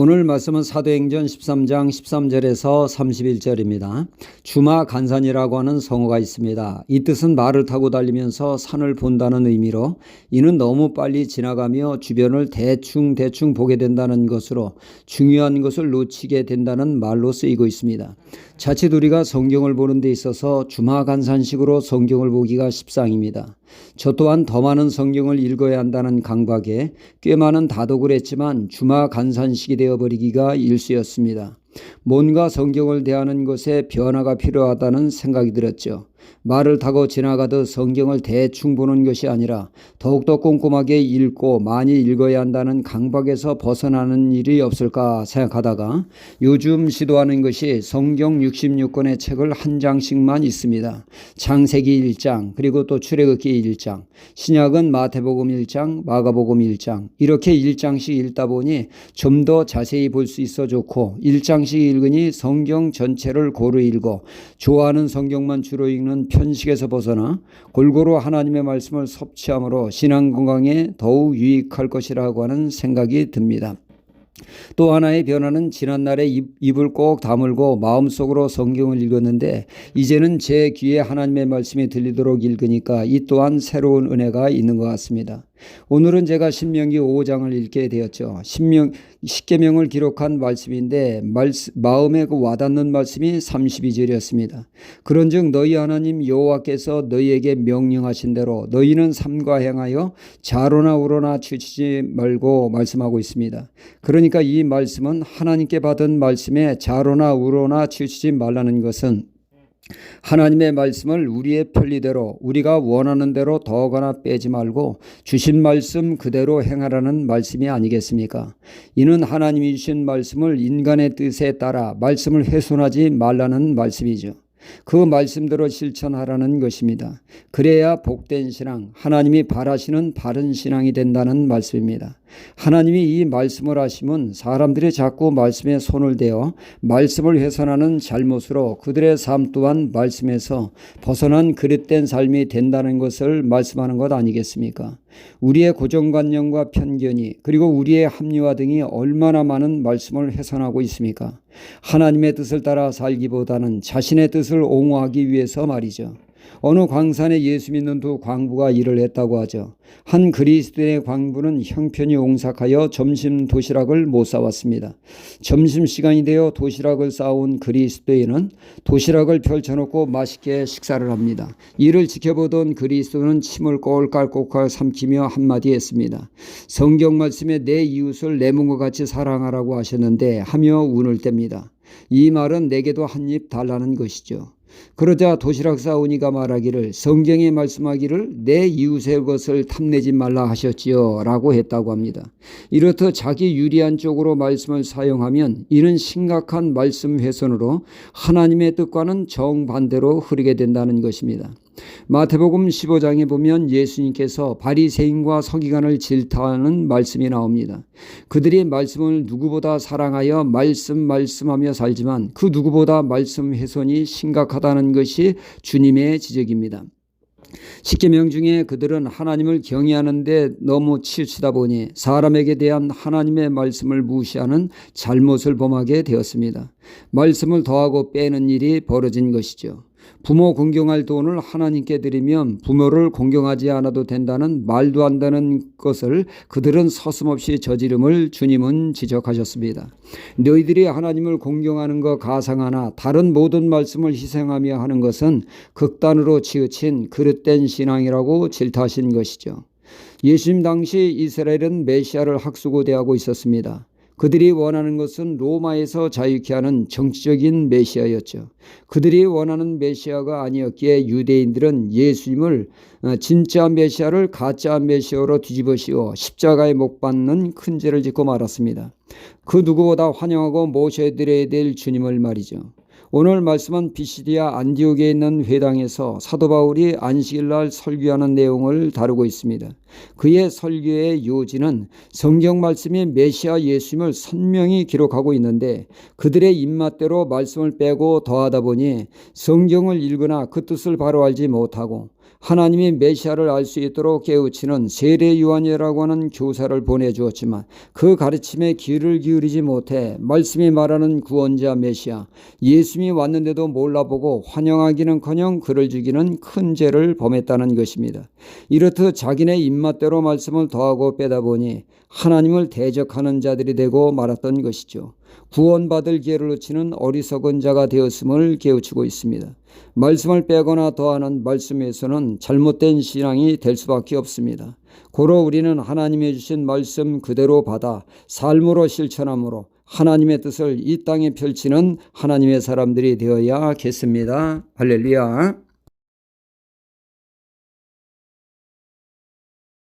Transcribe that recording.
오늘 말씀은 사도행전 13장 13절에서 31절입니다. 주마 간산이라고 하는 성어가 있습니다. 이 뜻은 말을 타고 달리면서 산을 본다는 의미로 이는 너무 빨리 지나가며 주변을 대충 보게 된다는 것으로 중요한 것을 놓치게 된다는 말로 쓰이고 있습니다. 자칫 우리가 성경을 보는 데 있어서 주마 간산식으로 성경을 보기가 십상입니다. 저 또한 더 많은 성경을 읽어야 한다는 강박에 꽤 많은 다독을 했지만 주마 간산식이 되어버리기가 일쑤였습니다. 뭔가 성경을 대하는 것에 변화가 필요하다는 생각이 들었죠. 말을 타고 지나가듯 성경을 대충 보는 것이 아니라 더욱더 꼼꼼하게 읽고 많이 읽어야 한다는 강박에서 벗어나는 일이 없을까 생각하다가 요즘 시도하는 것이 성경 66권의 책을 한 장씩만 있습니다. 창세기 1장 그리고 또 출애굽기 1장, 신약은 마태복음 1장, 마가복음 1장 이렇게 1장씩 읽다 보니 좀 더 자세히 볼 수 있어 좋고 1장씩 읽으니 성경 전체를 고루 읽어 좋아하는 성경만 주로 읽는 편식에서 벗어나 골고루 하나님의 말씀을 섭취함으로 신앙 건강에 더욱 유익할 것이라고 하는 생각이 듭니다. 또 하나의 변화는 지난날에 입을 꼭 다물고 마음속으로 성경을 읽었는데 이제는 제 귀에 하나님의 말씀이 들리도록 읽으니까 이 또한 새로운 은혜가 있는 것 같습니다. 오늘은 제가 신명기 5장을 읽게 되었죠. 십계명을 기록한 말씀인데 마음에 와닿는 말씀이 32절이었습니다. 그런즉 너희 하나님 여호와께서 너희에게 명령하신 대로 너희는 삼가 행하여 좌로나 우로나 치우치지 말고 말씀하고 있습니다. 그러니까 이 말씀은 하나님께 받은 말씀에 좌로나 우로나 치우치지 말라는 것은 하나님의 말씀을 우리의 편리대로 우리가 원하는 대로 더하거나 빼지 말고 주신 말씀 그대로 행하라는 말씀이 아니겠습니까? 이는 하나님이 주신 말씀을 인간의 뜻에 따라 말씀을 훼손하지 말라는 말씀이죠. 그 말씀대로 실천하라는 것입니다. 그래야 복된 신앙, 하나님이 바라시는 바른 신앙이 된다는 말씀입니다. 하나님이 이 말씀을 하시면 사람들이 자꾸 말씀에 손을 대어 말씀을 훼손하는 잘못으로 그들의 삶 또한 말씀에서 벗어난 그릇된 삶이 된다는 것을 말씀하는 것 아니겠습니까? 우리의 고정관념과 편견이 그리고 우리의 합리화 등이 얼마나 많은 말씀을 훼손하고 있습니까? 하나님의 뜻을 따라 살기보다는 자신의 뜻을 옹호하기 위해서 말이죠. 어느 광산에 예수 믿는 두 광부가 일을 했다고 하죠. 한 그리스도인의 광부는 형편이 옹삭하여 점심 도시락을 못 싸왔습니다. 점심시간이 되어 도시락을 싸온 그리스도인은 도시락을 펼쳐놓고 맛있게 식사를 합니다. 이를 지켜보던 그리스도는 침을 꼴깍꼴깍 삼키며 한마디 했습니다. 성경 말씀에 내 이웃을 내 몸과 같이 사랑하라고 하셨는데 하며 운을 뗍니다. 이 말은 내게도 한 입 달라는 것이죠. 그러자 도시락 싸우니가 말하기를 성경에 말씀하기를 내 이웃의 것을 탐내지 말라 하셨지요 라고 했다고 합니다. 이렇듯 자기 유리한 쪽으로 말씀을 사용하면 이는 심각한 말씀 훼손으로 하나님의 뜻과는 정반대로 흐르게 된다는 것입니다. 마태복음 15장에 보면 예수님께서 바리새인과 서기관을 질타하는 말씀이 나옵니다. 그들이 말씀을 누구보다 사랑하여 말씀하며 살지만 그 누구보다 말씀 훼손이 심각하다는 것이 주님의 지적입니다. 십계명 중에 그들은 하나님을 경외하는데 너무 치우치다 보니 사람에게 대한 하나님의 말씀을 무시하는 잘못을 범하게 되었습니다. 말씀을 더하고 빼는 일이 벌어진 것이죠. 부모 공경할 돈을 하나님께 드리면 부모를 공경하지 않아도 된다는 말도 안 되는 것을 그들은 서슴없이 저지름을 주님은 지적하셨습니다. 너희들이 하나님을 공경하는 것 가상하나 다른 모든 말씀을 희생하며 하는 것은 극단으로 치우친 그릇된 신앙이라고 질타하신 것이죠. 예수님 당시 이스라엘은 메시아를 학수고대하고 있었습니다. 그들이 원하는 것은 로마에서 자유케 하는 정치적인 메시아였죠. 그들이 원하는 메시아가 아니었기에 유대인들은 예수님을 진짜 메시아를 가짜 메시아로 뒤집어 씌워 십자가에 못 박는 큰 죄를 짓고 말았습니다. 그 누구보다 환영하고 모셔드려야 될 주님을 말이죠. 오늘 말씀은 비시디아 안디옥에 있는 회당에서 사도 바울이 안식일날 설교하는 내용을 다루고 있습니다. 그의 설교의 요지는 성경 말씀이 메시아 예수님을 선명히 기록하고 있는데 그들의 입맛대로 말씀을 빼고 더하다 보니 성경을 읽으나 그 뜻을 바로 알지 못하고 하나님이 메시아를 알 수 있도록 깨우치는 세례 요한이라고 하는 교사를 보내주었지만 그 가르침에 귀를 기울이지 못해 말씀이 말하는 구원자 메시아 예수님이 왔는데도 몰라보고 환영하기는커녕 그를 죽이는 큰 죄를 범했다는 것입니다. 이렇듯 자기네 입맛대로 말씀을 더하고 빼다 보니 하나님을 대적하는 자들이 되고 말았던 것이죠. 구원받을 기회를 놓치는 어리석은 자가 되었음을 깨우치고 있습니다. 말씀을 빼거나 더하는 말씀에서는 잘못된 신앙이 될 수밖에 없습니다. 고로 우리는 하나님이 주신 말씀 그대로 받아 삶으로 실천함으로 하나님의 뜻을 이 땅에 펼치는 하나님의 사람들이 되어야겠습니다. 할렐루야.